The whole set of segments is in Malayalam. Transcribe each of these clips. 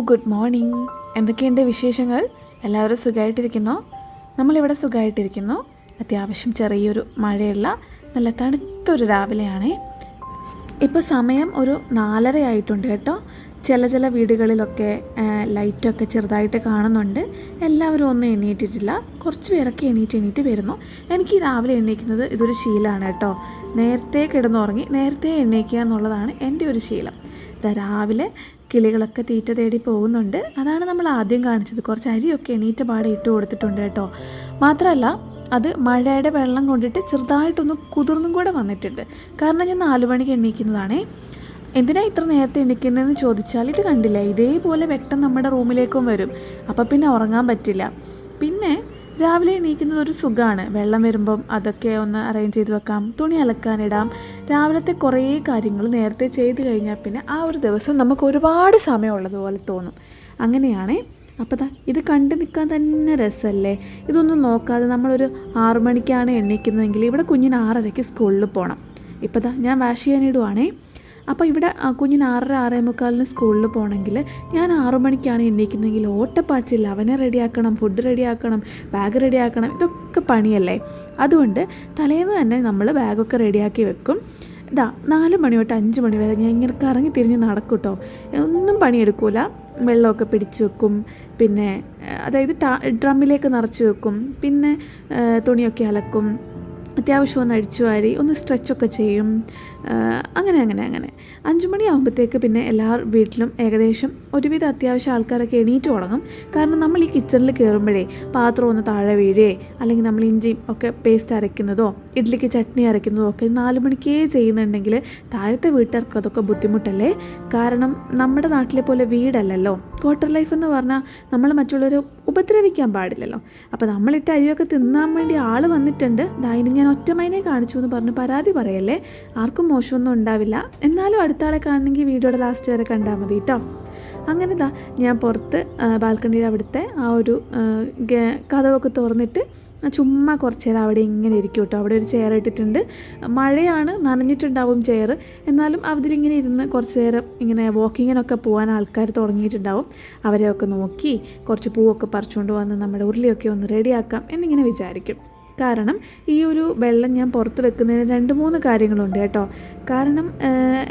Good morning. എന്തൊക്കെയുണ്ട് വിശേഷങ്ങൾ? എല്ലാവരും സുഖമായിട്ടിരിക്കുന്നോ? നമ്മളിവിടെ സുഖമായിട്ടിരിക്കുന്നു. അത്യാവശ്യം ചെറിയൊരു മഴയുള്ള നല്ല തണുത്തൊരു രാവിലെയാണേ. ഇപ്പോൾ സമയം ഒരു 4:30 ആയിട്ടുണ്ട് കേട്ടോ. ചില വീടുകളിലൊക്കെ ലൈറ്റൊക്കെ ചെറുതായിട്ട് കാണുന്നുണ്ട്. എല്ലാവരും ഒന്നും എണീറ്റിട്ടില്ല, കുറച്ച് പേരൊക്കെ എണീറ്റ് വരുന്നു. എനിക്ക് രാവിലെ എണീക്കുന്നത് ഇതൊരു ശീലമാണ് കേട്ടോ. നേരത്തെ കിടന്നുറങ്ങി നേരത്തെ എണീക്കുക എന്നുള്ളതാണ് എൻ്റെ ഒരു ശീലം. രാവിലെ കിളികളൊക്കെ തീറ്റ തേടി പോകുന്നുണ്ട്. അതാണ് നമ്മൾ ആദ്യം കാണിച്ചത്. കുറച്ച് അരിയൊക്കെ എണീറ്റ പാടെ ഇട്ട് കൊടുത്തിട്ടുണ്ട് കേട്ടോ. മാത്രമല്ല അത് മഴയുടെ വെള്ളം കൊണ്ടിട്ട് ചെറുതായിട്ടൊന്ന് കുതിർന്നും കൂടെ വന്നിട്ടുണ്ട്. കാരണം ഞാൻ 4 മണിക്ക് എണീക്കുന്നതാണേ. എന്തിനാ ഇത്ര നേരത്തെ എണീക്കുന്നതെന്ന് ചോദിച്ചാൽ, ഇത് കണ്ടില്ല, ഇതേപോലെ വെട്ടം നമ്മുടെ റൂമിലേക്കും വരും. അപ്പോൾ പിന്നെ ഉറങ്ങാൻ പറ്റില്ല. പിന്നെ രാവിലെ എണീക്കുന്നത് ഒരു സുഖമാണ്. വെള്ളം വരുമ്പം അതൊക്കെ ഒന്ന് അറേഞ്ച് ചെയ്ത് വെക്കാം, തുണി അലക്കാനിടാം. രാവിലത്തെ കുറേ കാര്യങ്ങൾ നേരത്തെ ചെയ്ത് കഴിഞ്ഞാൽ പിന്നെ ആ ഒരു ദിവസം നമുക്ക് ഒരുപാട് സമയമുള്ളതുപോലെ തോന്നും. അങ്ങനെയാണ്. അപ്പോൾ ഇത് കണ്ടു നിൽക്കാൻ തന്നെ രസമല്ലേ? ഇതൊന്നും നോക്കാതെ നമ്മളൊരു 6 മണിക്കാണ് എണീക്കുന്നതെങ്കിൽ ഇവിടെ കുഞ്ഞിന് 6:30 സ്കൂളിൽ പോകണം. ഇപ്പോൾ ഞാൻ വാഷ് ചെയ്യാനിടുവാണേ. അപ്പോൾ ഇവിടെ കുഞ്ഞിന് 6:30 6:45 സ്കൂളിൽ പോകണമെങ്കിൽ ഞാൻ 6 മണിക്കാണ് എണീക്കുന്നതെങ്കിൽ ഓട്ടപ്പാച്ചില്ല. അവനെ റെഡിയാക്കണം, ഫുഡ് റെഡിയാക്കണം, ബാഗ് റെഡിയാക്കണം, ഇതൊക്കെ പണിയല്ലേ. അതുകൊണ്ട് തലേന്ന് തന്നെ നമ്മൾ ബാഗൊക്കെ റെഡിയാക്കി വെക്കും. 4 മണി തൊട്ട് 5 മണി വരെ ഞാൻ ഇങ്ങനെ കറങ്ങി തിരിഞ്ഞ് നടക്കും കേട്ടോ. ഒന്നും പണിയെടുക്കില്ല. വെള്ളമൊക്കെ പിടിച്ച് വെക്കും, പിന്നെ അതായത് ഡ്രമ്മിലേക്ക് നിറച്ച് വെക്കും, പിന്നെ തുണിയൊക്കെ അലക്കും, അത്യാവശ്യം ഒന്ന് അടിച്ചു വാരി ഒന്ന് സ്ട്രെച്ചൊക്കെ ചെയ്യും. അങ്ങനെ 5 മണിയാകുമ്പോഴത്തേക്ക് പിന്നെ എല്ലാ വീട്ടിലും ഏകദേശം ഒരുവിധ അത്യാവശ്യം ആൾക്കാരൊക്കെ എണീറ്റ് തുടങ്ങും. കാരണം നമ്മൾ ഈ കിച്ചണിൽ കയറുമ്പോഴേ പാത്രം ഒന്ന് താഴെ വീഴേ, അല്ലെങ്കിൽ നമ്മൾ ഇഞ്ചിയും ഒക്കെ പേസ്റ്റ് അരയ്ക്കുന്നതോ ഇഡ്ഡലിക്ക് ചട്നി അരയ്ക്കുന്നതോ ഒക്കെ 4 മണിക്കേ ചെയ്യുന്നുണ്ടെങ്കിൽ താഴത്തെ വീട്ടുകാർക്ക് അതൊക്കെ ബുദ്ധിമുട്ടല്ലേ. കാരണം നമ്മുടെ നാട്ടിലെ പോലെ വീടല്ലല്ലോ. ക്വാർട്ടർ ലൈഫ് എന്ന് പറഞ്ഞാൽ നമ്മൾ മറ്റുള്ളവരെ ഉപദ്രവിക്കാൻ പാടില്ലല്ലോ. അപ്പോൾ നമ്മളിട്ട് അരിയൊക്കെ തിന്നാൻ വേണ്ടി ആൾ വന്നിട്ടുണ്ട്, ഇനി ഞാൻ ഒറ്റമൈനെ കാണിച്ചു എന്ന് പറഞ്ഞ് പരാതി പറയല്ലേ. ആർക്കും മോശമൊന്നും ഉണ്ടാവില്ല. എന്നാലും അടുത്ത ആളെ കാണണമെങ്കിൽ വീഡിയോയുടെ ലാസ്റ്റ് വരെ കണ്ടാൽ മതി കേട്ടോ. അങ്ങനെ ഞാൻ പുറത്ത് ബാൽക്കണിയുടെ അവിടുത്തെ ആ ഒരു കതവൊക്കെ തുറന്നിട്ട് ചുമ്മാ കുറച്ച് നേരം അവിടെ ഇങ്ങനെ ഇരിക്കും കേട്ടോ. അവിടെ ഒരു ചെയർ ഇട്ടിട്ടുണ്ട്. മഴയാണ്, നനഞ്ഞിട്ടുണ്ടാവും ചെയർ. എന്നാലും അതിലിങ്ങനെ ഇരുന്ന് കുറച്ച് നേരം ഇങ്ങനെ വാക്കിങ്ങിനൊക്കെ പോകാൻ ആൾക്കാർ തുടങ്ങിയിട്ടുണ്ടാവും. അവരെയൊക്കെ നോക്കി കുറച്ച് പൂവൊക്കെ പറിച്ചുകൊണ്ട് വന്ന് നമ്മുടെ ഉരുളിയൊക്കെ ഒന്ന് റെഡിയാക്കാം എന്നിങ്ങനെ വിചാരിക്കും. കാരണം ഈ ഒരു വെള്ളം ഞാൻ പുറത്ത് വെക്കുന്നതിന് 2-3 കാര്യങ്ങളുണ്ട് കേട്ടോ. കാരണം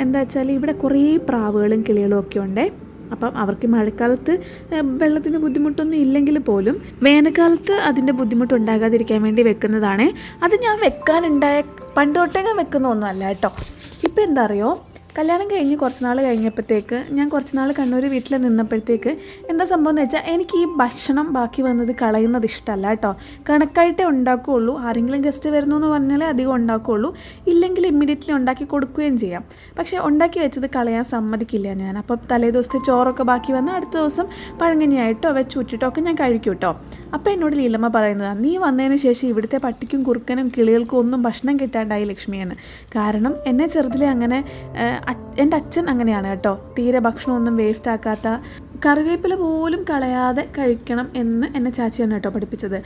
എന്താ വെച്ചാൽ ഇവിടെ കുറേ പ്രാവുകളും കിളികളും ഒക്കെ ഉണ്ട്. അപ്പം അവർക്ക് മഴക്കാലത്ത് വെള്ളത്തിന് ബുദ്ധിമുട്ടൊന്നും ഇല്ലെങ്കിൽ പോലും വേനൽക്കാലത്ത് അതിൻ്റെ ബുദ്ധിമുട്ടുണ്ടാകാതിരിക്കാൻ വേണ്ടി വെക്കുന്നതാണ്. അത് ഞാൻ പണ്ട് തൊട്ടേ ഞാൻ വെക്കുന്ന ഒന്നുമല്ല കേട്ടോ. ഇപ്പം എന്താ അറിയോ, കല്യാണം കഴിഞ്ഞ് കുറച്ച് നാൾ കഴിഞ്ഞപ്പോഴത്തേക്ക് ഞാൻ കുറച്ച് നാൾ കണ്ണൂർ വീട്ടിൽ നിന്നപ്പോഴത്തേക്ക് എന്താ സംഭവം എന്ന് വെച്ചാൽ, എനിക്ക് ഈ ഭക്ഷണം ബാക്കി വന്നത് കളയുന്നത് ഇഷ്ടമല്ല കേട്ടോ. കണക്കായിട്ടേ ഉണ്ടാക്കുകയുള്ളൂ. ആരെങ്കിലും ഗസ്റ്റ് വരുന്നു എന്ന് പറഞ്ഞാലേ അധികം ഉണ്ടാക്കുകയുള്ളൂ. ഇല്ലെങ്കിൽ ഇമ്മീഡിയറ്റ്ലി ഉണ്ടാക്കി കൊടുക്കുകയും ചെയ്യാം. പക്ഷേ ഉണ്ടാക്കി വെച്ചത് കളയാൻ സമ്മതിക്കില്ല ഞാൻ. അപ്പം തലേ ദിവസത്തെ ചോറൊക്കെ ബാക്കി വന്ന് അടുത്ത ദിവസം പഴങ്കഞ്ഞിയായിട്ടോ വെച്ചൂറ്റിട്ടോ ഒക്കെ ഞാൻ കഴിക്കും കേട്ടോ. അപ്പോൾ എന്നോട് ലീലമ്മ പറയുന്നതാണ്, നീ വന്നതിന് ശേഷം ഇവിടുത്തെ പട്ടിക്കും കുറുക്കനും കിളികൾക്കും ഒന്നും ഭക്ഷണം കിട്ടാണ്ടായി ലക്ഷ്മിയെന്ന്. കാരണം എന്നെ ചെറുതിലെ അങ്ങനെ എൻ്റെ അച്ഛൻ അങ്ങനെയാണ് കേട്ടോ. തീരെ ഭക്ഷണമൊന്നും വേസ്റ്റ് ആക്കാത്ത, കറിവേപ്പില പോലും കളയാതെ കഴിക്കണം എന്ന് എന്നെ ചാച്ചിയാണ് കേട്ടോ പഠിപ്പിച്ചത്.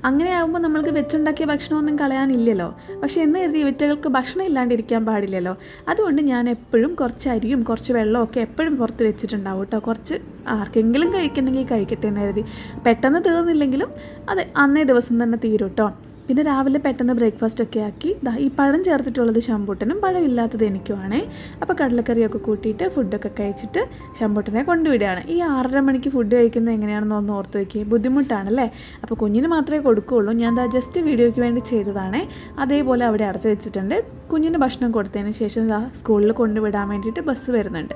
അങ്ങനെ ആകുമ്പോൾ നമ്മൾക്ക് വെച്ചുണ്ടാക്കിയ ഭക്ഷണമൊന്നും കളയാനില്ലല്ലോ. പക്ഷേ എന്ന് കരുതി ഇവറ്റകൾക്ക് ഭക്ഷണം ഇല്ലാണ്ടിരിക്കാൻ പാടില്ലല്ലോ. അതുകൊണ്ട് ഞാൻ എപ്പോഴും കുറച്ച് അരിയും കുറച്ച് വെള്ളമൊക്കെ എപ്പോഴും പുറത്ത് വെച്ചിട്ടുണ്ടാവും കേട്ടോ. കുറച്ച് ആർക്കെങ്കിലും കഴിക്കുന്നെങ്കിൽ കഴിക്കട്ടെ എന്ന് കരുതി. പെട്ടെന്ന് തീർന്നില്ലെങ്കിലും അത് അന്നേ ദിവസം തന്നെ തീരും കേട്ടോ. പിന്നെ രാവിലെ പെട്ടെന്ന് ബ്രേക്ക്ഫാസ്റ്റൊക്കെ ആക്കി ഈ പഴം ചേർത്തിട്ടുള്ളത് ശമ്പൂട്ടനും പഴമില്ലാത്തത് എനിക്കുമാണേ. അപ്പോൾ കടലക്കറിയൊക്കെ കൂട്ടിയിട്ട് ഫുഡൊക്കെ കഴിച്ചിട്ട് ശമ്പൂട്ടനെ കൊണ്ടുവിടുകയാണ്. ഈ 6:30 മണിക്ക് ഫുഡ് കഴിക്കുന്നത് എങ്ങനെയാണെന്ന് ഒന്ന് ഓർത്ത് വയ്ക്കുക. ബുദ്ധിമുട്ടാണല്ലേ. അപ്പോൾ കുഞ്ഞിന് മാത്രമേ കൊടുക്കുകയുള്ളൂ. ഞാൻ ജസ്റ്റ് വീഡിയോയ്ക്ക് വേണ്ടി ചെയ്തതാണേ. അതേപോലെ അവിടെ അടച്ചു വെച്ചിട്ടുണ്ട്. കുഞ്ഞിന് ഭക്ഷണം കൊടുത്തതിന് ശേഷം സ്കൂളിൽ കൊണ്ടുവിടാൻ വേണ്ടിയിട്ട് ബസ് വരുന്നുണ്ട്.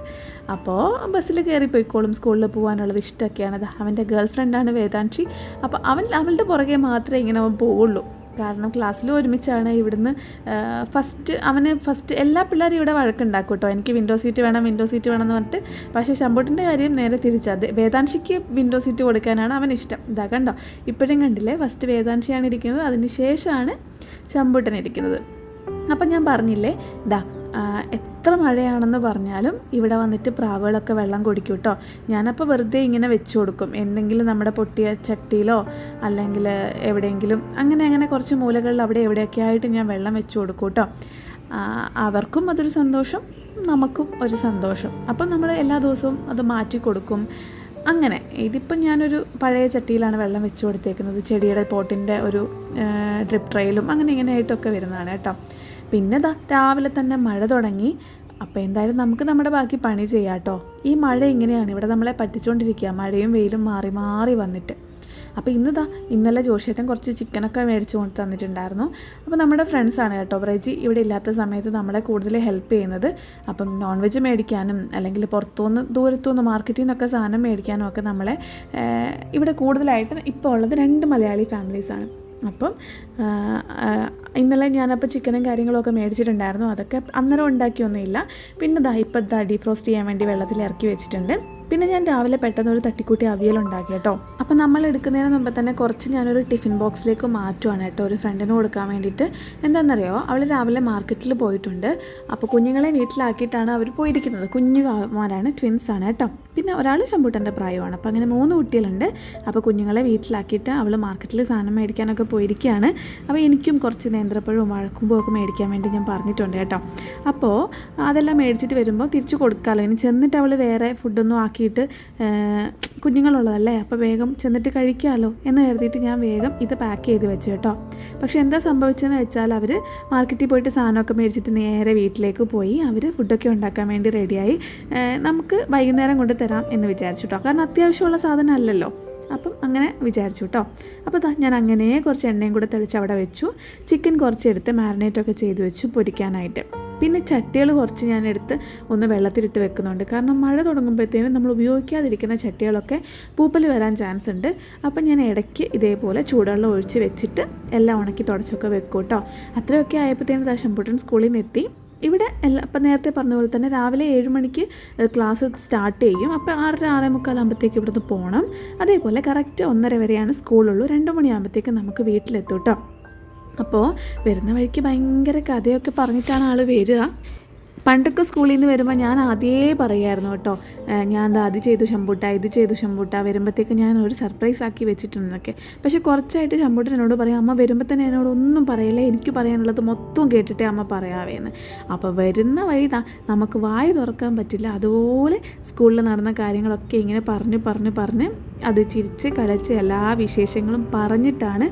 അപ്പോൾ ബസ്സിൽ കയറിപ്പോയിക്കോളും. സ്കൂളിൽ പോകാനുള്ളത് ഇഷ്ടമൊക്കെയാണ്. അവൻ്റെ ഗേൾ ഫ്രണ്ടാണ് വേദാൻഷി. അപ്പോൾ അവളുടെ പുറകെ മാത്രമേ ഇങ്ങനെ അവൻ പോവുള്ളൂ. കാരണം ക്ലാസ്സിൽ ഒരുമിച്ചാണ്. ഇവിടുന്ന് ഫസ്റ്റ് എല്ലാ പിള്ളേരും ഇവിടെ വഴക്കുണ്ടാക്കും കേട്ടോ. എനിക്ക് വിൻഡോ സീറ്റ് വേണം എന്ന് പറഞ്ഞിട്ട്. പക്ഷേ ശമ്പൂട്ടിൻ്റെ കാര്യം നേരെ തിരിച്ചത്. വേദാൻഷിക്ക് വിൻഡോ സീറ്റ് കൊടുക്കാനാണ് അവൻ ഇഷ്ടം. കണ്ടോ, ഇപ്പോഴും കണ്ടില്ലേ, ഫസ്റ്റ് വേദാൻഷിയാണ് ഇരിക്കുന്നത്, അതിന് ശേഷമാണ് ശമ്പൂട്ടൻ ഇരിക്കുന്നത്. അപ്പം ഞാൻ പറഞ്ഞില്ലേ, എത്ര മഴയാണെന്ന് പറഞ്ഞാലും ഇവിടെ വന്നിട്ട് പ്രാവുകളൊക്കെ വെള്ളം കുടിക്കും കേട്ടോ. ഞാനപ്പോൾ വെറുതെ ഇങ്ങനെ വെച്ച് കൊടുക്കും. എന്തെങ്കിലും നമ്മുടെ പൊട്ടിയ ചട്ടിയിലോ അല്ലെങ്കിൽ എവിടെയെങ്കിലും അങ്ങനെ കുറച്ച് മൂലകളിൽ അവിടെ എവിടെയൊക്കെ ആയിട്ട് ഞാൻ വെള്ളം വെച്ച് കൊടുക്കും കേട്ടോ. അവർക്കും അതൊരു സന്തോഷം, നമുക്കും ഒരു സന്തോഷം. അപ്പം നമ്മൾ എല്ലാ ദിവസവും അത് മാറ്റി കൊടുക്കും. അങ്ങനെ ഇതിപ്പം ഞാനൊരു പഴയ ചട്ടിയിലാണ് വെള്ളം വെച്ച് കൊടുത്തേക്കുന്നത്. ചെടിയുടെ പോട്ടിൻ്റെ ഒരു ഡ്രിപ്പ് ട്രെയിലും അങ്ങനെ ഇങ്ങനെയായിട്ടൊക്കെ വരുന്നതാണ് കേട്ടോ. പിന്നെ രാവിലെ തന്നെ മഴ തുടങ്ങി. അപ്പോൾ എന്തായാലും നമുക്ക് നമ്മുടെ ബാക്കി പണി ചെയ്യാം കേട്ടോ. ഈ മഴ ഇങ്ങനെയാണ്, ഇവിടെ നമ്മളെ പറ്റിച്ചുകൊണ്ടിരിക്കുക, മഴയും വെയിലും മാറി മാറി വന്നിട്ട്. അപ്പോൾ ഇന്നലെ ജോഷേട്ടൻ കുറച്ച് ചിക്കനൊക്കെ മേടിച്ച് കൊണ്ട് തന്നിട്ടുണ്ടായിരുന്നു. അപ്പോൾ നമ്മുടെ ഫ്രണ്ട്സാണ് കേട്ടോ. ബ്രജി ഇവിടെ ഇല്ലാത്ത സമയത്ത് നമ്മളെ കൂടുതൽ ഹെൽപ്പ് ചെയ്യുന്നത്. അപ്പം നോൺ വെജ് മേടിക്കാനും അല്ലെങ്കിൽ പുറത്തുനിന്ന് ദൂരത്തുനിന്ന് മാർക്കറ്റിൽ നിന്നൊക്കെ സാധനം മേടിക്കാനും ഒക്കെ നമ്മളെ ഇവിടെ കൂടുതലായിട്ട് ഇപ്പോൾ ഉള്ളത് 2 മലയാളി ഫാമിലീസാണ്. അപ്പം ഇന്നലെ ഞാനപ്പോൾ ചിക്കനും കാര്യങ്ങളൊക്കെ മേടിച്ചിട്ടുണ്ടായിരുന്നു. അതൊക്കെ അന്നേരം ഉണ്ടാക്കിയൊന്നുമില്ല. പിന്നെ ഇപ്പോൾ ഡീഫ്രോസ്റ്റ് ചെയ്യാൻ വേണ്ടി വെള്ളത്തിൽ ഇറക്കി വെച്ചിട്ടുണ്ട്. പിന്നെ ഞാൻ രാവിലെ പെട്ടെന്ന് ഒരു തട്ടിക്കൂട്ടി അവിയലുണ്ടാക്കി കേട്ടോ. അപ്പോൾ നമ്മൾ എടുക്കുന്നതിന് മുമ്പ് തന്നെ കുറച്ച് ഞാനൊരു ടിഫിൻ ബോക്സിലേക്ക് മാറ്റുവാണ് കേട്ടോ, ഒരു ഫ്രണ്ടിന് കൊടുക്കാൻ വേണ്ടിയിട്ട്. എന്താണെന്നറിയോ, അവൾ രാവിലെ മാർക്കറ്റിൽ പോയിട്ടുണ്ട്. അപ്പോൾ കുഞ്ഞുങ്ങളെ വീട്ടിലാക്കിയിട്ടാണ് അവർ പോയിരിക്കുന്നത്. കുഞ്ഞുമാരാണ്, ട്വിൻസാണ് കേട്ടോ. പിന്നെ ഒരാൾ ശമ്പൂട്ടൻ്റെ പ്രായമാണ്. അപ്പോൾ അങ്ങനെ 3 കുട്ടികളുണ്ട്. അപ്പോൾ കുഞ്ഞുങ്ങളെ വീട്ടിലാക്കിയിട്ട് അവൾ മാർക്കറ്റിൽ സാധനം മേടിക്കാനൊക്കെ പോയിരിക്കുകയാണ്. അപ്പോൾ എനിക്കും കുറച്ച് നേന്ത്രപ്പഴവും വഴക്കുമ്പും ഒക്കെ മേടിക്കാൻ വേണ്ടി ഞാൻ പറഞ്ഞിട്ടുണ്ട് കേട്ടോ. അപ്പോൾ അതെല്ലാം മേടിച്ചിട്ട് വരുമ്പോൾ തിരിച്ചു കൊടുക്കാമല്ലോ. ഇനി ചെന്നിട്ട് അവൾ വേറെ ഫുഡൊന്നും ആക്കിയിട്ട് കുഞ്ഞുങ്ങളുള്ളതല്ലേ, അപ്പോൾ വേഗം ചെന്നിട്ട് കഴിക്കാമല്ലോ എന്ന് കരുതിയിട്ട് ഞാൻ വേഗം ഇത് പാക്ക് ചെയ്ത് വെച്ചു കേട്ടോ. പക്ഷേ എന്താ സംഭവിച്ചതെന്ന് വെച്ചാൽ അവർ മാർക്കറ്റിൽ പോയിട്ട് സാധനമൊക്കെ മേടിച്ചിട്ട് നേരെ വീട്ടിലേക്ക് പോയി. അവർ ഫുഡൊക്കെ ഉണ്ടാക്കാൻ വേണ്ടി റെഡിയായി. നമുക്ക് വൈകുന്നേരം കൊണ്ട് തരാം എന്ന് വിചാരിച്ചു കേട്ടോ, കാരണം അത്യാവശ്യമുള്ള സാധനം അല്ലല്ലോ. അപ്പം അങ്ങനെ വിചാരിച്ചു കേട്ടോ. അപ്പോൾ ഞാൻ അങ്ങനെ കുറച്ച് എണ്ണയും കൂടെ തെളിച്ച് അവിടെ വെച്ചു. ചിക്കൻ കുറച്ചെടുത്ത് മാരിനേറ്റൊക്കെ ചെയ്ത് വെച്ചു പൊരിക്കാനായിട്ട്. പിന്നെ ചട്ടികൾ കുറച്ച് ഞാനെടുത്ത് ഒന്ന് വെള്ളത്തിലിട്ട് വെക്കുന്നുണ്ട്. കാരണം മഴ തുടങ്ങുമ്പോഴത്തേനും നമ്മൾ ഉപയോഗിക്കാതിരിക്കുന്ന ചട്ടികളൊക്കെ പൂപ്പൽ വരാൻ ചാൻസ് ഉണ്ട്. അപ്പം ഞാൻ ഇടയ്ക്ക് ഇതേപോലെ ചൂടുവെള്ളം ഒഴിച്ച് വെച്ചിട്ട് എല്ലാം ഉണക്കി തുടച്ചൊക്കെ വെക്കും കേട്ടോ. അത്രയൊക്കെ ആയപ്പോഴത്തേനും ശമ്പൂട്ടൻ സ്കൂളിൽ നിന്ന് എത്തി. ഇവിടെ അപ്പം നേരത്തെ പറഞ്ഞ പോലെ തന്നെ രാവിലെ 7 മണിക്ക് ക്ലാസ് സ്റ്റാർട്ട് ചെയ്യും. അപ്പോൾ 6:30 6:45 ആകുമ്പോഴത്തേക്ക് ഇവിടുന്ന് പോകണം. അതേപോലെ കറക്റ്റ് 1:30 വരെയാണ് സ്കൂളുള്ളൂ. 2 മണിയാകുമ്പോഴത്തേക്ക് നമുക്ക് വീട്ടിലെത്തും കേട്ടോ. അപ്പോൾ വരുന്ന വഴിക്ക് ഭയങ്കര കഥയൊക്കെ പറഞ്ഞിട്ടാണ് ആൾ വരിക. പണ്ടൊക്കെ സ്കൂളിൽ നിന്ന് വരുമ്പോൾ ഞാൻ ആദ്യമേ പറയുമായിരുന്നു കേട്ടോ, ഞാൻ അത് ചെയ്തു ശമ്പൂട്ട, ഇത് ചെയ്തു ശമ്പൂട്ട, വരുമ്പോഴത്തേക്ക് ഞാൻ ഒരു സർപ്രൈസ് ആക്കി വെച്ചിട്ടുണ്ടെന്നൊക്കെ. പക്ഷേ കുറച്ചായിട്ട് ശമ്പൂട്ടൻ എന്നോട് പറയാം, അമ്മ വരുമ്പോൾ തന്നെ എന്നോട് ഒന്നും പറയില്ല, എനിക്ക് പറയാനുള്ളത് മൊത്തം കേട്ടിട്ടേ അമ്മ പറയാവേന്ന്. അപ്പോൾ വരുന്ന വഴി നമുക്ക് വായ തുറക്കാൻ പറ്റില്ല. അതുപോലെ സ്കൂളിൽ നടന്ന കാര്യങ്ങളൊക്കെ ഇങ്ങനെ പറഞ്ഞ് അത് ചിരിച്ച് കളിച്ച് എല്ലാ വിശേഷങ്ങളും പറഞ്ഞിട്ടാണ്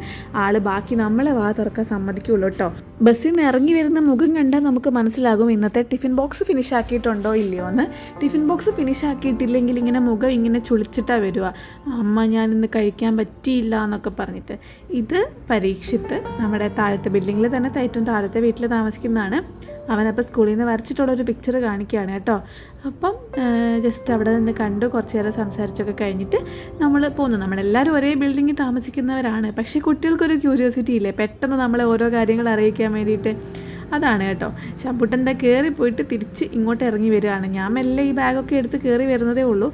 ആൾ ബാക്കി നമ്മളെ വാ തുറക്കാൻ സമ്മതിക്കുള്ളൂ കേട്ടോ. ബസ്സിൽ നിന്ന് ഇറങ്ങി വരുന്ന മുഖം കണ്ടാൽ നമുക്ക് മനസ്സിലാകും ഇന്നത്തെ ടിഫിൻ ബോക്സ് ഫിനിഷ് ആക്കിയിട്ടുണ്ടോ ഇല്ലയോ എന്ന്. ടിഫിൻ ബോക്സ് ഫിനിഷ് ആക്കിയിട്ടില്ലെങ്കിൽ ഇങ്ങനെ മുഖം ഇങ്ങനെ ചുളിച്ചിട്ടാണ് വരിക. അമ്മ ഞാനിന്ന് കഴിക്കാൻ പറ്റിയില്ല എന്നൊക്കെ പറഞ്ഞിട്ട്. ഇത് പരീക്ഷിത്ത് നമ്മുടെ താഴത്തെ ബിൽഡിങ്ങിൽ തന്നെ ഏറ്റവും താഴത്തെ വീട്ടിൽ താമസിക്കുന്നതാണ്. അവനപ്പോൾ സ്കൂളിൽ നിന്ന് വരച്ചിട്ടുള്ളൊരു പിക്ചർ കാണിക്കുകയാണ് കേട്ടോ. അപ്പം ജസ്റ്റ് അവിടെ നിന്ന് കണ്ടു കുറച്ച് നേരം സംസാരിച്ചൊക്കെ കഴിഞ്ഞിട്ട് നമ്മൾ പോന്നു. നമ്മളെല്ലാവരും ഒരേ ബിൽഡിങ്ങിൽ താമസിക്കുന്നവരാണ്. പക്ഷേ കുട്ടികൾക്കൊരു ക്യൂരിയോസിറ്റി ഇല്ലേ, പെട്ടെന്ന് നമ്മളെ ഓരോ കാര്യങ്ങൾ അറിയിക്കാൻ വേണ്ടിയിട്ട്. അതാണ് കേട്ടോ. ശമ്പൂട്ടൻ്റെ കയറി പോയിട്ട് തിരിച്ച് ഇങ്ങോട്ട് ഇറങ്ങി വരികയാണ്. ഞാൻ മെല്ലെ ഈ ബാഗൊക്കെ എടുത്ത് കയറി വരുന്നതേ ഉള്ളൂ.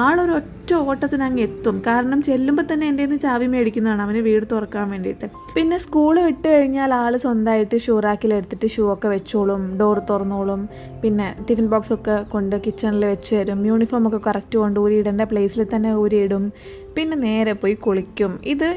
ആളൊരൊറ്റ ഓട്ടത്തിന് അങ്ങ് എത്തും. കാരണം ചെല്ലുമ്പോൾ തന്നെ എൻ്റെ നിന്ന് ചാവി മേടിക്കുന്നതാണ് അവന് വീട് തുറക്കാൻ വേണ്ടിയിട്ട്. പിന്നെ സ്കൂൾ വിട്ട് കഴിഞ്ഞാൽ ആൾ സ്വന്തമായിട്ട് ഷൂ റാക്കിലെടുത്തിട്ട് ഷൂ ഒക്കെ വെച്ചോളും, ഡോർ തുറന്നോളും. പിന്നെ ടിഫിൻ ബോക്സൊക്കെ കൊണ്ട് കിച്ചണിൽ വെച്ച് തരും. യൂണിഫോമൊക്കെ കറക്റ്റ് കൊണ്ട് ഊരിയിടേണ്ട പ്ലേസിൽ തന്നെ ഊരിയിടും. പിന്നെ നേരെ പോയി കുളിക്കും. ഇത്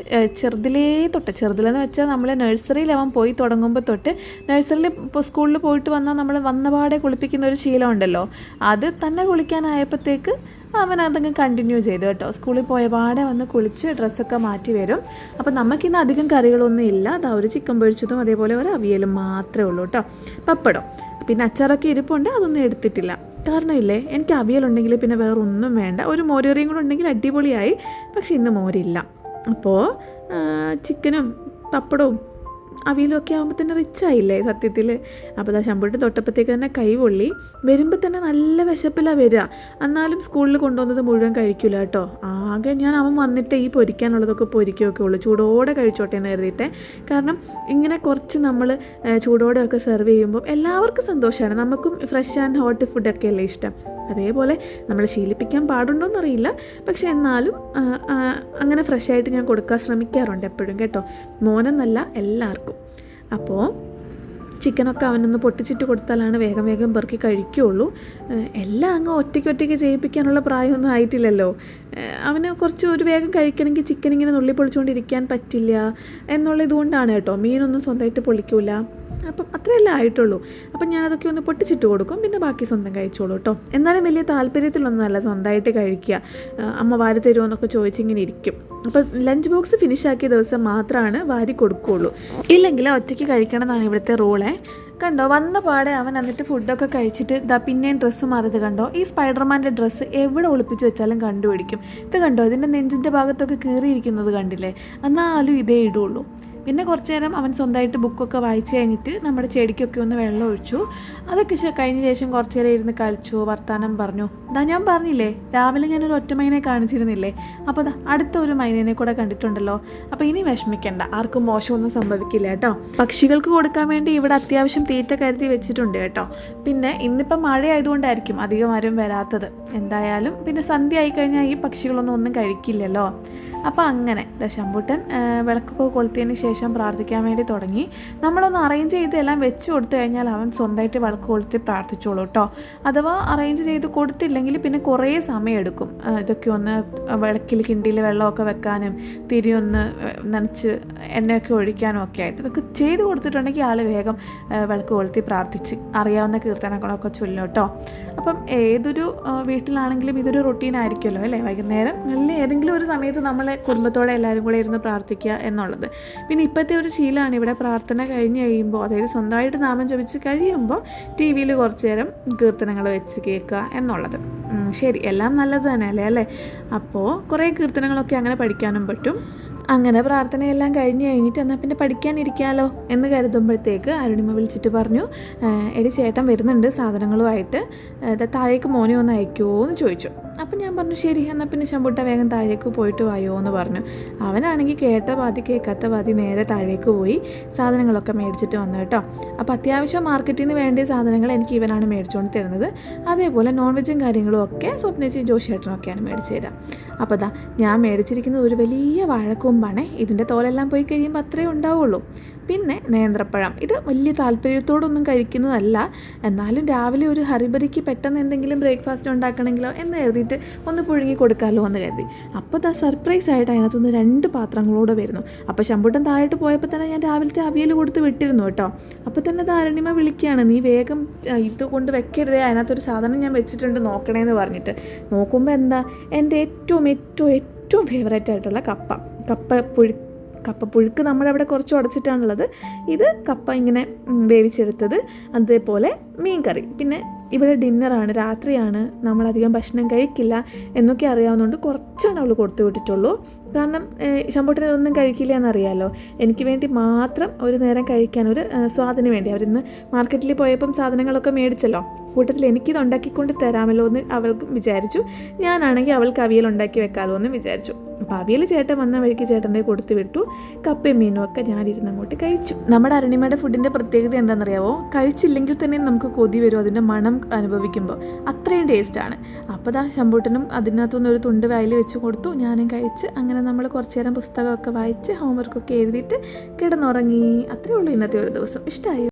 ചെറുതിലെന്ന് വെച്ചാൽ നമ്മൾ നഴ്സറിയിൽ അവൻ പോയി തുടങ്ങുമ്പോൾ തൊട്ട്, നഴ്സറിയിൽ ഇപ്പോൾ സ്കൂളിൽ പോയിട്ട് വന്നാൽ നമ്മൾ വന്നപാടെ കുളിപ്പിക്കുന്ന ഒരു ശീലം ഉണ്ടല്ലോ, അത് തന്നെ കുളിക്കാനായപ്പോഴത്തേക്ക് അവൻ അതങ്ങ് കണ്ടിന്യൂ ചെയ്തു കേട്ടോ. സ്കൂളിൽ പോയ പാടെ വന്ന് കുളിച്ച് ഡ്രസ്സൊക്കെ മാറ്റി വരും. അപ്പോൾ നമുക്കിന്ന് അധികം കറികളൊന്നും ഇല്ല. ഒരു ചിക്കൻ പൊരിച്ചതും അതേപോലെ ഒരു അവിയലും മാത്രമേ ഉള്ളൂ കേട്ടോ. പപ്പടം പിന്നെ അച്ചാറൊക്കെ ഇരിപ്പുണ്ട്, അതൊന്നും എടുത്തിട്ടില്ല. കാരണമില്ലേ, എനിക്ക് അവിയലുണ്ടെങ്കിൽ പിന്നെ വേറെ ഒന്നും വേണ്ട. ഒരു മോരുകറിയും കൂടെ ഉണ്ടെങ്കിൽ അടിപൊളിയായി. പക്ഷേ ഇന്ന് മോരില്ല. അപ്പോൾ ചിക്കനും പപ്പടവും അവിയലും ഒക്കെ ആകുമ്പോൾ തന്നെ റിച്ചായില്ലേ സത്യത്തിൽ. അപ്പോൾ ശമ്പൂട്ട് തൊട്ടപ്പോഴത്തേക്ക് തന്നെ കൈ പൊള്ളി. വരുമ്പോൾ തന്നെ നല്ല വിശപ്പിലാണ് വരിക. എന്നാലും സ്കൂളിൽ കൊണ്ടുവന്നത് മുഴുവൻ കഴിക്കില്ല കേട്ടോ. ആകെ ഞാൻ അവൻ വന്നിട്ട് ഈ പൊരിക്കാനുള്ളതൊക്കെ പൊരിക്കുകയൊക്കെ ഉള്ളൂ. ചൂടോടെ കഴിച്ചോട്ടെ എന്ന് കരുതിയിട്ട്. കാരണം ഇങ്ങനെ കുറച്ച് നമ്മൾ ചൂടോടെയൊക്കെ സെർവ് ചെയ്യുമ്പോൾ എല്ലാവർക്കും സന്തോഷമാണ്. നമുക്കും ഫ്രഷ് ആൻഡ് ഹോട്ട് ഫുഡൊക്കെ അല്ലേ ഇഷ്ടം. അതേപോലെ നമ്മൾ ശീലിപ്പിക്കാൻ പാടുണ്ടോയെന്നറിയില്ല. പക്ഷെ എന്നാലും അങ്ങനെ ഫ്രഷായിട്ട് ഞാൻ കൊടുക്കാൻ ശ്രമിക്കാറുണ്ട് എപ്പോഴും കേട്ടോ. മോനെന്നല്ല എല്ലാവർക്കും. അപ്പോൾ ചിക്കനൊക്കെ അവനൊന്ന് പൊട്ടിച്ചിട്ട് കൊടുത്താലാണ് വേഗം വേഗം പെറുക്കി കഴിക്കുകയുള്ളൂ. എല്ലാം അങ്ങ് ഒറ്റയ്ക്ക് ചെയ്യിപ്പിക്കാനുള്ള പ്രായമൊന്നും ആയിട്ടില്ലല്ലോ. അവന് കുറച്ച് ഒരു വേഗം കഴിക്കണമെങ്കിൽ ചിക്കൻ ഇങ്ങനെ നുള്ളി പൊളിച്ചുകൊണ്ടിരിക്കാൻ പറ്റില്ല എന്നുള്ള ഇതുകൊണ്ടാണ് കേട്ടോ. മീനൊന്നും സ്വന്തമായിട്ട് പൊളിക്കില്ല. അപ്പം അത്രയല്ലേ ആയിട്ടുള്ളൂ. അപ്പം ഞാനതൊക്കെ ഒന്ന് പൊട്ടിച്ചിട്ട് കൊടുക്കും, പിന്നെ ബാക്കി സ്വന്തം കഴിച്ചോളൂ കേട്ടോ. എന്നാലും വലിയ താല്പര്യത്തിലൊന്നുമല്ല സ്വന്തമായിട്ട് കഴിക്കുക. അമ്മ വാരി തരുമോ എന്നൊക്കെ ചോദിച്ചിങ്ങനെ ഇരിക്കും. അപ്പം ലഞ്ച് ബോക്സ് ഫിനിഷാക്കിയ ദിവസം മാത്രമാണ് വാരി കൊടുക്കുകയുള്ളൂ, ഇല്ലെങ്കിൽ ഒറ്റയ്ക്ക് കഴിക്കണം എന്നാണ് ഇവിടുത്തെ റൂളേ. കണ്ടോ, വന്ന പാടെ അവൻ എന്നിട്ട് ഫുഡൊക്കെ കഴിച്ചിട്ട് ഇതാ പിന്നെയും ഡ്രസ്സ് മാറിയത് കണ്ടോ. ഈ സ്പൈഡർമാൻ്റെ ഡ്രസ്സ് എവിടെ ഒളിപ്പിച്ച് വെച്ചാലും കണ്ടുപിടിക്കും. ഇത് കണ്ടോ, ഇതിൻ്റെ നെഞ്ചിൻ്റെ ഭാഗത്തൊക്കെ കീറിയിരിക്കുന്നത് കണ്ടില്ലേ, എന്നാലും ഇതേ ഇടുള്ളൂ. പിന്നെ കുറച്ച് നേരം അവൻ സ്വന്തമായിട്ട് ബുക്കൊക്കെ വായിച്ച് കഴിഞ്ഞിട്ട് നമ്മുടെ ചെടിക്കൊക്കെ ഒന്ന് വെള്ളം ഒഴിച്ചു. അതൊക്കെ കഴിഞ്ഞ ശേഷം കുറച്ച് നേരം ഇരുന്ന് കളിച്ചു, വർത്താനം പറഞ്ഞു. ഇതാ ഞാൻ പറഞ്ഞില്ലേ, രാവിലെ ഞാനൊരു ഒറ്റ മൈനെ കാണിച്ചിരുന്നില്ലേ, അപ്പോൾ അതാ അടുത്ത ഒരു മൈനേനെ കൂടെ കണ്ടിട്ടുണ്ടല്ലോ. അപ്പോൾ ഇനി വിഷമിക്കേണ്ട, ആർക്കും മോശമൊന്നും സംഭവിക്കില്ല കേട്ടോ. പക്ഷികൾക്ക് കൊടുക്കാൻ വേണ്ടി ഇവിടെ അത്യാവശ്യം തീറ്റ കരുതി വെച്ചിട്ടുണ്ട് കേട്ടോ. പിന്നെ ഇന്നിപ്പം മഴ ആയതുകൊണ്ടായിരിക്കും അധികം ആരും വരാത്തത്. എന്തായാലും പിന്നെ സന്ധ്യ ആയിക്കഴിഞ്ഞാൽ ഈ ഒന്നും കഴിക്കില്ലല്ലോ. അപ്പോൾ അങ്ങനെ ശമ്പൂട്ടൻ വിളക്കൊക്കെ കൊളുത്തിയതിന് ശേഷം പ്രാർത്ഥിക്കാൻ വേണ്ടി തുടങ്ങി. നമ്മളൊന്ന് അറേഞ്ച് ചെയ്ത് എല്ലാം വെച്ച് കൊടുത്തു കഴിഞ്ഞാൽ അവൻ സ്വന്തമായിട്ട് വിളക്ക് കൊളുത്തി പ്രാർത്ഥിച്ചോളൂ കേട്ടോ. അഥവാ അറേഞ്ച് ചെയ്ത് കൊടുത്തില്ലെങ്കിൽ പിന്നെ കുറേ സമയം എടുക്കും. ഇതൊക്കെ ഒന്ന് വിളക്കിൽ കിണ്ടിയിൽ വെള്ളമൊക്കെ വെക്കാനും തിരിയൊന്ന് നനച്ച് എണ്ണയൊക്കെ ഒഴിക്കാനും ഒക്കെ ആയിട്ട് ഇതൊക്കെ ചെയ്ത് കൊടുത്തിട്ടുണ്ടെങ്കിൽ ആൾ വേഗം വിളക്ക് കൊളുത്തി പ്രാർത്ഥിച്ച് അറിയാവുന്ന കീർത്തനങ്ങളൊക്കെ ചൊല്ലും കേട്ടോ. അപ്പം ഏതൊരു വീട്ടിലാണെങ്കിലും ഇതൊരു റൊട്ടീനായിരിക്കുമല്ലോ അല്ലേ, വൈകുന്നേരം നല്ല ഏതെങ്കിലും ഒരു സമയത്ത് നമ്മളെ കുടുംബത്തോടെ എല്ലാവരും കൂടെ ഇരുന്ന് പ്രാർത്ഥിക്കുക എന്നുള്ളത്. പിന്നെ ഇപ്പോഴത്തെ ഒരു ശീലമാണ് ഇവിടെ പ്രാർത്ഥന കഴിഞ്ഞ് കഴിയുമ്പോൾ, അതായത് സ്വന്തമായിട്ട് നാമം ജപിച്ച് കഴിയുമ്പോൾ ടി വിയിൽ കുറച്ച് നേരം കീർത്തനങ്ങൾ വെച്ച് കേൾക്കുക എന്നുള്ളത്. ശരി, എല്ലാം നല്ലത് തന്നെയല്ലേ അല്ലേ. അപ്പോൾ കുറേ കീർത്തനങ്ങളൊക്കെ അങ്ങനെ പഠിക്കാനും പറ്റും. അങ്ങനെ പ്രാർത്ഥനയെല്ലാം കഴിഞ്ഞിട്ട് എന്നാൽ പിന്നെ പഠിക്കാനിരിക്കാമല്ലോ എന്ന് കരുതുമ്പോഴത്തേക്ക് അരുണിമ വിളിച്ചിട്ട് പറഞ്ഞു, എടി ചേട്ടൻ വരുന്നുണ്ട് സാധനങ്ങളുമായിട്ട്, താഴേക്ക് മോനെ ഒന്ന് അയക്കുമോ എന്ന് ചോദിച്ചു. അപ്പം ഞാൻ പറഞ്ഞു ശരി, എന്നാൽ പിന്നെ ശമ്പൂട്ട വേഗം താഴേക്ക് പോയിട്ട് വായോ എന്ന് പറഞ്ഞു. അവനാണെങ്കിൽ കേട്ട പാതി കേൾക്കാത്ത പാതി നേരെ താഴേക്ക് പോയി സാധനങ്ങളൊക്കെ മേടിച്ചിട്ട് വന്നു കേട്ടോ. അപ്പോൾ അത്യാവശ്യം മാർക്കറ്റിൽ നിന്ന് വേണ്ടിയ സാധനങ്ങൾ എനിക്ക് ഇവനാണ് മേടിച്ചുകൊണ്ട് തരുന്നത്. അതേപോലെ നോൺ വെജും കാര്യങ്ങളും ഒക്കെ സ്വപ്നച്ചി ജോഷിയേട്ടനൊക്കെയാണ് മേടിച്ച് തരാം. അപ്പോൾ അതാ ഞാൻ മേടിച്ചിരിക്കുന്നത് ഒരു വലിയ വാഴക്കൊമ്പാണ്. ഇതിൻ്റെ തോലെല്ലാം പോയി കഴിയുമ്പോൾ അത്രയേ ഉണ്ടാവുള്ളൂ. പിന്നെ നേന്ത്രപ്പഴം, ഇത് വലിയ താല്പര്യത്തോടൊന്നും കഴിക്കുന്നതല്ല, എന്നാലും രാവിലെ ഒരു ഹറിബറിക്ക് പെട്ടെന്ന് എന്തെങ്കിലും ബ്രേക്ക്ഫാസ്റ്റ് ഉണ്ടാക്കണമെങ്കിലോ എന്ന് കരുതിയിട്ട് ഒന്ന് പുഴുങ്ങി കൊടുക്കാമല്ലോ എന്ന് കരുതി. അപ്പോൾ ദാ സർപ്രൈസായിട്ട് അതിനകത്തുനിന്ന് 2 പാത്രങ്ങളോടെ വരുന്നു. അപ്പോൾ ശമ്പൂട്ടൻ താഴോട്ട് പോയപ്പോൾ തന്നെ ഞാൻ രാവിലത്തെ അവിയൽ കൊടുത്ത് വിട്ടിരുന്നു കേട്ടോ. അപ്പോൾ തന്നെ ധാരണിമ വിളിക്കുകയാണ്, നീ വേഗം ഇത് കൊണ്ട് വെക്കരുതേ, അതിനകത്തൊരു സാധനം ഞാൻ വെച്ചിട്ടുണ്ട് നോക്കണേന്ന് പറഞ്ഞിട്ട്. നോക്കുമ്പോൾ എന്താ, എൻ്റെ ഏറ്റവും ഫേവറേറ്റ് ആയിട്ടുള്ള കപ്പപ്പുഴുക്ക് നമ്മളവിടെ കുറച്ച് ഉടച്ചിട്ടാണുള്ളത്. ഇത് കപ്പ ഇങ്ങനെ വേവിച്ചെടുത്തത്, അതേപോലെ മീൻ കറി. പിന്നെ ഇവിടെ ഡിന്നറാണ്, രാത്രിയാണ്, നമ്മളധികം ഭക്ഷണം കഴിക്കില്ല എന്നൊക്കെ അറിയാവുന്നതുകൊണ്ട് കുറച്ചാണ് അവൾ കൊടുത്തു വിട്ടിട്ടുള്ളൂ. കാരണം ശമ്പൂട്ടനെ ഒന്നും കഴിക്കില്ല എന്നറിയാമല്ലോ. എനിക്ക് വേണ്ടി മാത്രം ഒരു നേരം കഴിക്കാൻ, ഒരു സ്വാദിന് വേണ്ടി. അവരിന്ന് മാർക്കറ്റിൽ പോയപ്പം സാധനങ്ങളൊക്കെ മേടിച്ചല്ലോ, കൂട്ടത്തിൽ എനിക്കിത് ഉണ്ടാക്കിക്കൊണ്ട് തരാമല്ലോ എന്ന് അവൾക്ക് വിചാരിച്ചു. ഞാനാണെങ്കിൽ അവൾക്ക് അവിയൽ ഉണ്ടാക്കി വെക്കാമല്ലോ എന്ന് വിചാരിച്ചു. അപ്പോൾ അവിയൽ ചേട്ടൻ വന്ന വഴിക്ക് ചേട്ടൻ്റെ കൊടുത്തു വിട്ടു. കപ്പയും മീനും ഒക്കെ ഞാനിരുന്ന് അങ്ങോട്ട് കഴിച്ചു. നമ്മുടെ അരുണിമയുടെ ഫുഡിൻ്റെ പ്രത്യേകത എന്താണെന്നറിയാവോ, കഴിച്ചില്ലെങ്കിൽ തന്നെ നമുക്ക് കൊതി വരും അതിൻ്റെ മണം അനുഭവിക്കുമ്പോൾ, അത്രയും ടേസ്റ്റാണ്. അപ്പോൾ ദാ ശമ്പൂട്ടനും അതിനകത്തുനിന്ന് ഒരു തുണ്ട് വായിൽ വെച്ച് കൊടുത്തു, ഞാനും കഴിച്ച്. അങ്ങനെ നമ്മൾ കുറച്ച് നേരം പുസ്തകമൊക്കെ വായിച്ച് ഹോംവർക്കൊക്കെ എഴുതിയിട്ട് കിടന്നുറങ്ങി. അത്രയേ ഉള്ളൂ ഇന്നത്തെ ഒരു ദിവസം. ഇഷ്ടമായോ?